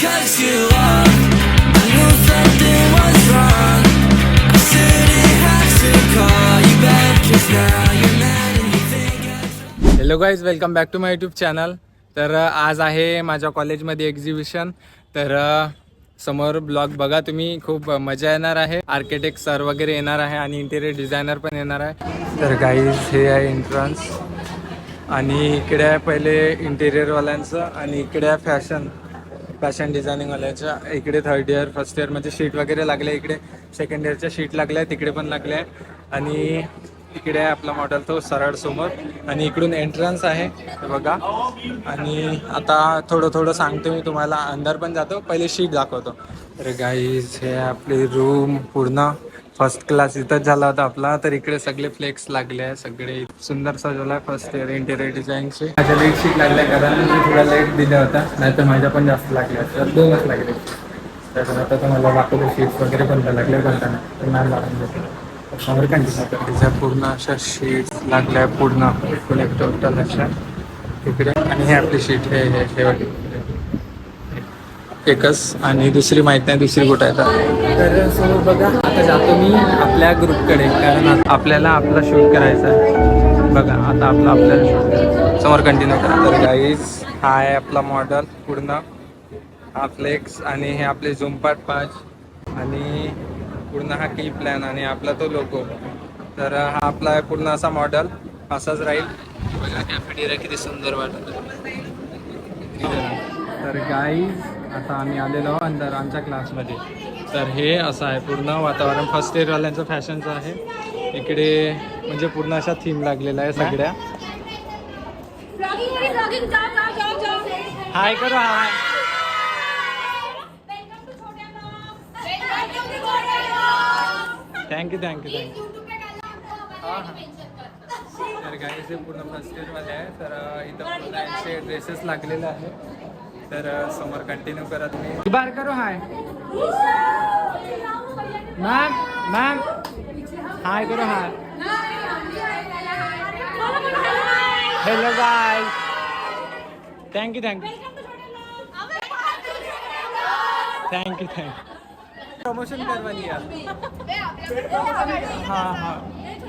Cut you off. I knew something was wrong. I shouldn't have to call you back 'cause now you're mad and you think hello guys, welcome back to my YouTube channel. तर आज आहे माझ्या कॉलेजमध्ये exhibition. तर समोर blog बघा तुम्ही, खूप मजा येणार आहे. आर्किटेक्ट सर वगैरे येणार आहे आणि इंटेरियर डिझायनर पण येणार आहे. तर गाईज हे आहे एंट्रन्स आणि इकडे आहे पहिले इंटेरियरवाल्यांचं आणि इकडे आहे फॅशन डिझायनिंगवाल्याच्या. इकडे थर्ड इयर फर्स्ट इयर म्हणजे शीट वगैरे लागले, इकडे सेकंड इयरच्या शीट लागल्या आहेत, तिकडे पण लागल्या आहे. आणि इकडे आहे आपला मॉडेल तो सरळ समोर आणि इकडून एंट्रन्स आहे बघा. आणि आता थोडं सांगतो मी तुम्हाला, अंदर पण जातो, पहिले शीट दाखवतो. तर गाईज हे आपली रूम पूर्ण फर्स्ट क्लास इथंच झाला होता आपला. तर इकडे सगळे फ्लेक्स लागले आहे, सगळे सुंदर सजवला आहे फर्स्ट इयर इंटेरियर डिझाईनचे. माझ्या लेट शीट लागल्या कारण मी थोडा लेट दिल्या होत्या, नाही तर माझ्या पण जास्त लागल्या, तर 2च लागले. तर आता तुम्हाला दाखवतो शीट्स वगैरे कोणत्या लागल्या कोणत्या नाही, तर नाही लागून देतो समोर कंटिन्यू. तिच्या पूर्ण अशा शीट्स लागल्या पूर्ण टोटल अशा तिकडे. आणि हे आपली शीट हे एकच आणि दुसरी माहीत नाही दुसरी कुठं आहे. तर समोर बघा, आता जातो मी आपल्या ग्रुपकडे कारण आपल्याला आपला शूट करायचा आहे. बघा आता आपल्याला शूट करायचं, समोर कंटिन्यू करा. तर गाईज हा आहे आपला मॉडेल पूर्ण, हा फ्लेक्स आणि हे आपले झुमपाट 5 आणि पूर्ण हा की प्लॅन आणि आपला तो लोगो. तर हा आपला आहे पूर्ण असा मॉडेल, असाच राहील. बघा कॅफेटेरिया किती सुंदर वाटत. तर गाईज आता आम्ही आलेलो आहोत अंदर आमच्या क्लासमध्ये. तर हे असं आहे पूर्ण वातावरण फर्स्ट इयरवाल्यांचं फॅशनचं आहे. इकडे म्हणजे पूर्ण अशा थीम लागलेल्या आहे सगळ्या. हाय करो हाय. थँक्यू. हां तर गाईज हे पूर्ण फर्स्ट इयरवाले आहे. तर इथं पूर्ण यांचे ड्रेसेस लागलेले आहे. तर समोर कंटिन्यू करा तुम्ही. बार करो हाय मॅम हाय करो hi. Hello guys, thank you. Promotion करवानी यार. हां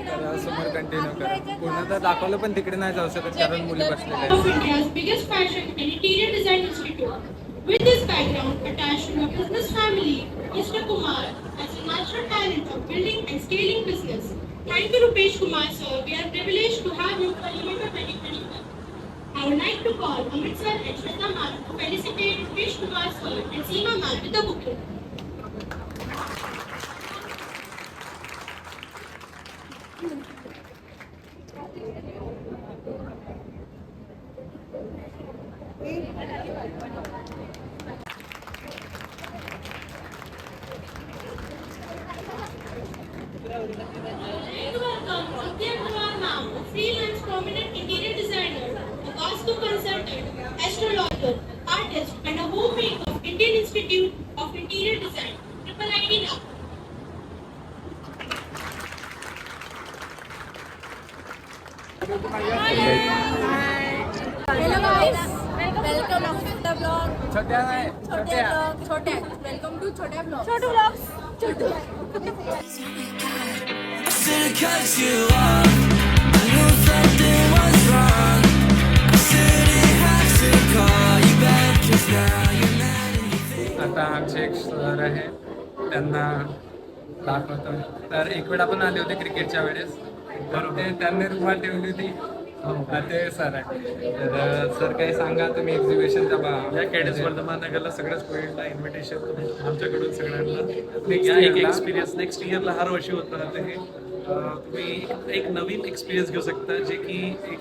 तर समोर कंटिन्यू करा. पूर्ण तर दाखवलं पण तिकडे नाही जाऊ शकत कारण मुली बसलेल्या आहेत. India's biggest fashion and interior design institute. With this background attached to a business family, Mr. Kumar has a natural talent of building and scaling business. Thank you, Rupesh Kumar sir. We are privileged to have you for Elevator 2021. I would like to call Amit sir and Shweta ma'am to felicitate Rupesh Kumar sir and Seema ma'am with the bouquet. Freelance prominent interior designer, a Vastu consultant, astrologer, artist, and a homemaker of Indian Institute of Interior Design, Triple ID now. Hello guys, welcome to the vlog. छोटे welcome to छोटे vlogs. Chhotu vlogs. Chhotu. I should've cut you off. I knew something was wrong. I shouldn't have to call you back 'cause now you're mad and you think. आता आमचे एक sir आहे, त्यांना दाखवतो. तर एक वेळ आपण आले होते क्रिकेटच्या वेळेस, तर ते त्यांनी रुमाल ठेवली होती. ते सर आहे. तर सर काही सांगा तुम्ही एक्झिबिशनच्या या कॅडेट्स वर्धमानगरला सगळ्या स्टुडंटला इन्व्हिटेशन आमच्याकडून सगळ्यांना. या एक एक्सपिरियन्स नेक्स्ट इयरला हर वर्षी होतं राहते. हे तुम्ही एक नवीन एक्सपिरियन्स घेऊ शकता जे की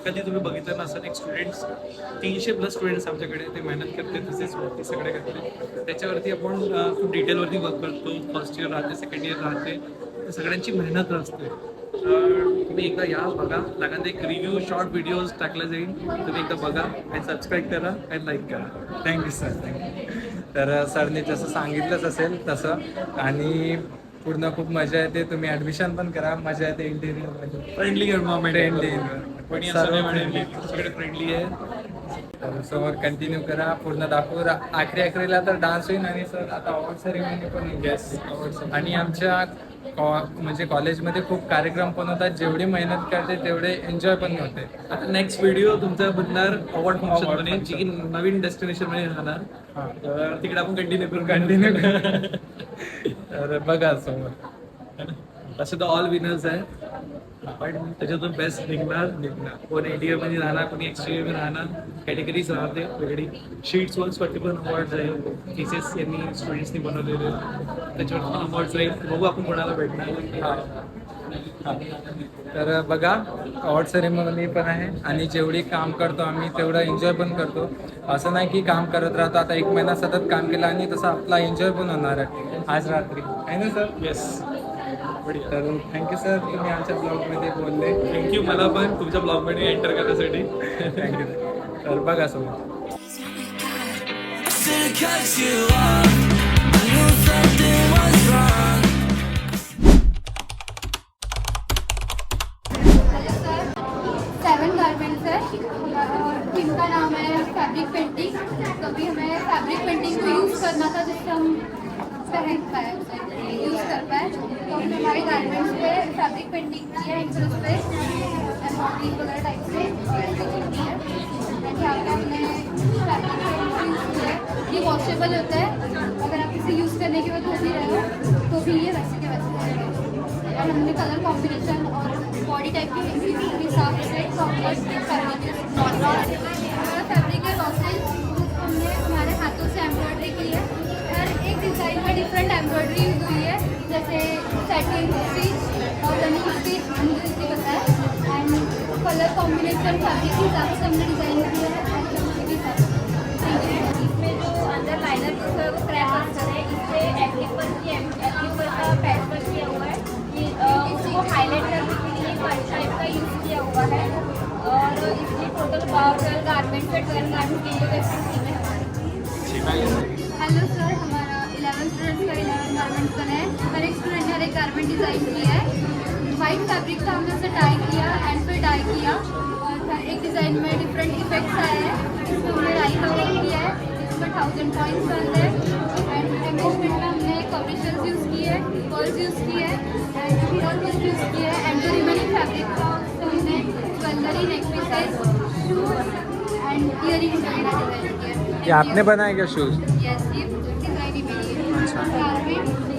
कधी तुम्ही बघितलं नसेल. एक स्टुडंट्स 300+ स्टुडंट्स आमच्याकडे ते मेहनत करते, तसेच वरती सगळे करते. त्याच्यावरती आपण खूप डिटेलवरती वर्क करतो. फर्स्ट इयर राहते, सेकंड इयर राहते, सगळ्यांची मेहनत असते. तुम्ही एकदा या बघा. लागणार एक रिव्ह्यू शॉर्ट व्हिडिओज टाकला जाईल, तुम्ही एकदा बघा आणि सबस्क्राईब करा आणि लाईक करा. Thank you sir, thank you. तर सरने जसं सांगितलंच असेल तसं. आणि पूर्ण खूप मजा येते. तुम्ही ऍडमिशन पण करा, मजा येते इंटेरियर मध्ये. फ्रेंडली एन्व्हायरमेंट Friendly आहे. environment. कोणी असं नाही म्हणेल, सगळे फ्रेंडली आहे. तर समोर कंटिन्यू करा, पूर्ण दाखवू. आखरीला तर डान्स होईल आणि सर आता अवॉर्ड सेरेमनी पण होईल. आणि आमच्या म्हणजे कॉलेजमध्ये खूप कार्यक्रम पण होतात. जेवढी मेहनत करते तेवढे एन्जॉय पण होते. आता नेक्स्ट व्हिडिओ तुमचा बनणार अवॉर्ड फंक्शन Award मध्ये, जी की नवीन डेस्टिनेशन मध्ये राहणार. हां. तर तिकडे आपण कंटिन्यू करू. तर बघा समोर. तसे तर ऑल विनर्स आहे, पण त्याच्यातून बेस्ट निघणार. कोण एटीएम मध्ये राहणार, कोणी एक्सटीएम मध्ये राहणार. कॅटेगरीज राहते वेगळी. शीट्सवर वरती पण अवॉर्ड राहील. थिसेस यांनी स्टुडंट्सनी बनवलेले, त्याच्यावर पण अवॉर्ड राहील. बघू आपण कोणाला भेटणार. तर बघा अवॉर्ड सेरेमनी पण आहे आणि जेवढी काम करतो आम्ही तेवढं एन्जॉय पण करतो. असं नाही की काम करत राहतो. आता 1 महिना सतत काम केलं आणि तसं आपला एन्जॉय पण होणार आहे आज रात्री, आहे ना सर? येस, तर थँक्यू सर, तुम्ही आमच्या ब्लॉगमध्ये बोलले. थँक्यू मला पण तुमच्या ब्लॉगमध्ये एंटर करण्यासाठी. थँक्यू. तर बघा समोर. I should've cut you off. I knew something was wrong. Hello sir, 7 garments है जिनका नाम है फैब्रिक पेंटिंग. तो अभी हमें फैब्रिक पेंटिंग को यूज़ करना था जिससे हम पहन पाए, यूज़ कर पाए. तो हमने हमारे गारमेंट्स पे फैब्रिक पेंटिंग की है. इनसे उस पर एम्ब्रॉयडरी वगैरह टाइप से पेंटिंग की है. एंड यहाँ पे हमने फैब्रिक पेंटिंग यूज़ की है. ये वॉशेबल होता है, अगर आप इसे यूज़ करने के बाद धो भी रहे हो तो भी ये वैसे के वैसे रहेगा. और हमने कलर कॉम्बिनेशन और बॉडी टाइप के हिसाब से फैब्रिक है लॉसेज हमने हमारे हाथों से एम्ब्रॉयडरी की है. हर एक डिज़ाइन में डिफरेंट एम्ब्रॉयडरी यूज हुई है, जैसे सेटिंग स्टिच और रनिंग स्टिच मुझे इसकी पता है. एंड कलर कॉम्बिनेशन फैब्रिक के हिसाब से हमने डिज़ाइन किया है. इसमें जो अंदर लाइनर यूज है वो क्रैप है. इससे एप्लीपर का पैच वर्क किया हुआ है. इसको हाईलाइट करने के लिए पंच टाइप का यूज़ किया हुआ है. और इसकी टोटल 12 गारमेंट से 12 गारमेंट की जो हेलो सर, हमारा 11 स्टूडेंट्स का 11 गारमेंट्स बना है. हर एक स्टूडेंट ने हर एक गारमेंट डिज़ाइन किया है. वाइट फैब्रिक का हमने उसे डाई किया एंड फिर डाई किया. और हर एक डिज़ाइन में डिफरेंट इफेक्ट्स आए हैं. इसमें हमने डाई का वर्क किया है. इसमें 1000 पॉइंट्स बन है. एंड एम्बेसमेंट में हमने कॉम्बिनेशन यूज़ किए हैं, पर्ल्स यूज़ किए हैं एंड पर्ल्स यूज़ किए हैं. एंड जो रिमेनिंग फैब्रिक था उससे हमने jewellery, neck pieces, shoes end earrings वगैरह डिज़ाइन किया है. ये आपने बनाए क्या शूज? यस, ये डिज़ाइन ही मेरी है.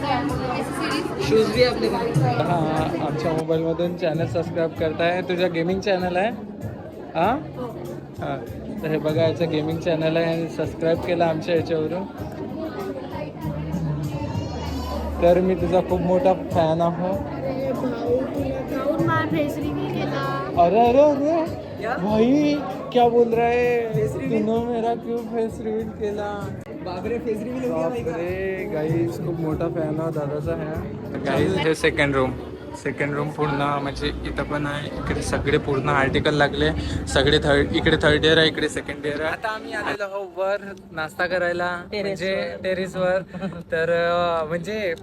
गारमेंट एक्सेसरीज शूज भी आपने बनाए. हां, आमच्या मोबाईलमधून चॅनल सबस्क्राईब करताय. तुझा गेमिंग चॅनल आहे? हां हां, तर हे बघा याचं गेमिंग चॅनल आहे आणि सबस्क्राईब केलं आमच्या याच्यावरून. तर मी तुझा खूप मोठा फॅन आहो. अरे अरे अरे भाई क्या बोल रहा है, तूने मेरा क्यों फेस रिवील केला? बापरे, फेस रिवील हो गया. बापरे गाईज, खूप मोठा फॅन आहो दादाचा आहे. गाईज हे सेकंड रूम पूर्ण म्हणजे इथं पण आहे. इकडे सगळे पूर्ण आर्टिकल लागले. सगळे इकडे थर्ड इयर आहे, इकडे सेकंड इयर आहे. आता आम्ही आलेलो आहो वर नाश्ता करायला, म्हणजे टेरेसवर. तर म्हणजे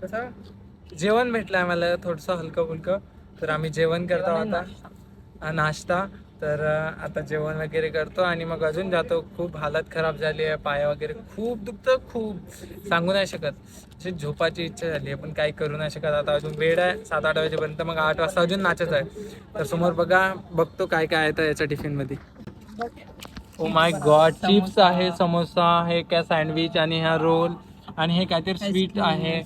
कसं जेवण भेटलं आम्हाला थोडंसं हलकं फुलकं. तर आम्ही जेवण करतो आता, नाश्ता. तर आता जेवण वगैरे करतो आणि मग अजून जातो. खूप हालत खराब झाली आहे, पाय वगैरे खूप दुखतं, खूप सांगू नाही शकत. अशी झोपाची इच्छा झाली आहे पण काही करू नाही शकत. आता अजून वेळ आहे 7-8 वाजेपर्यंत, मग 8 वाजता अजून नाचत आहे. तर समोर बघतो काय काय आहे याच्या टिफिनमध्ये. ओ माय गॉड, चिप्स आहे, समोसा आहे, काय सँडविच आणि हा रोल आणि हे काहीतरी स्वीट आहे.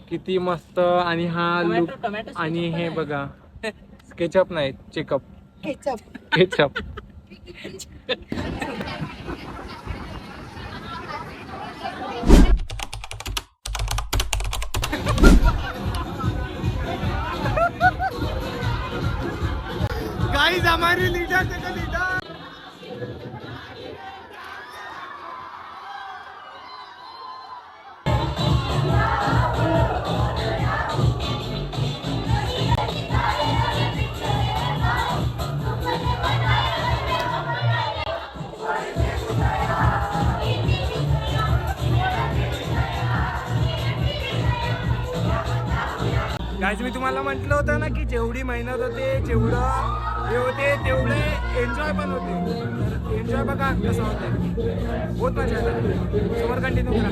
किती मस्त. आणि हा लुक आणि हे बघा केचप नाही, केचप. गाइस हमारी लीडर देखो, लीडर. तुम्हाला म्हटलं होतं ना की जेवढी मेहनत होते जेवढं हे होते तेवढे एन्जॉय पण होते. एन्जॉय बघा कसं होतं, बहुत मजा आला. समोर कंटिन्यू करा.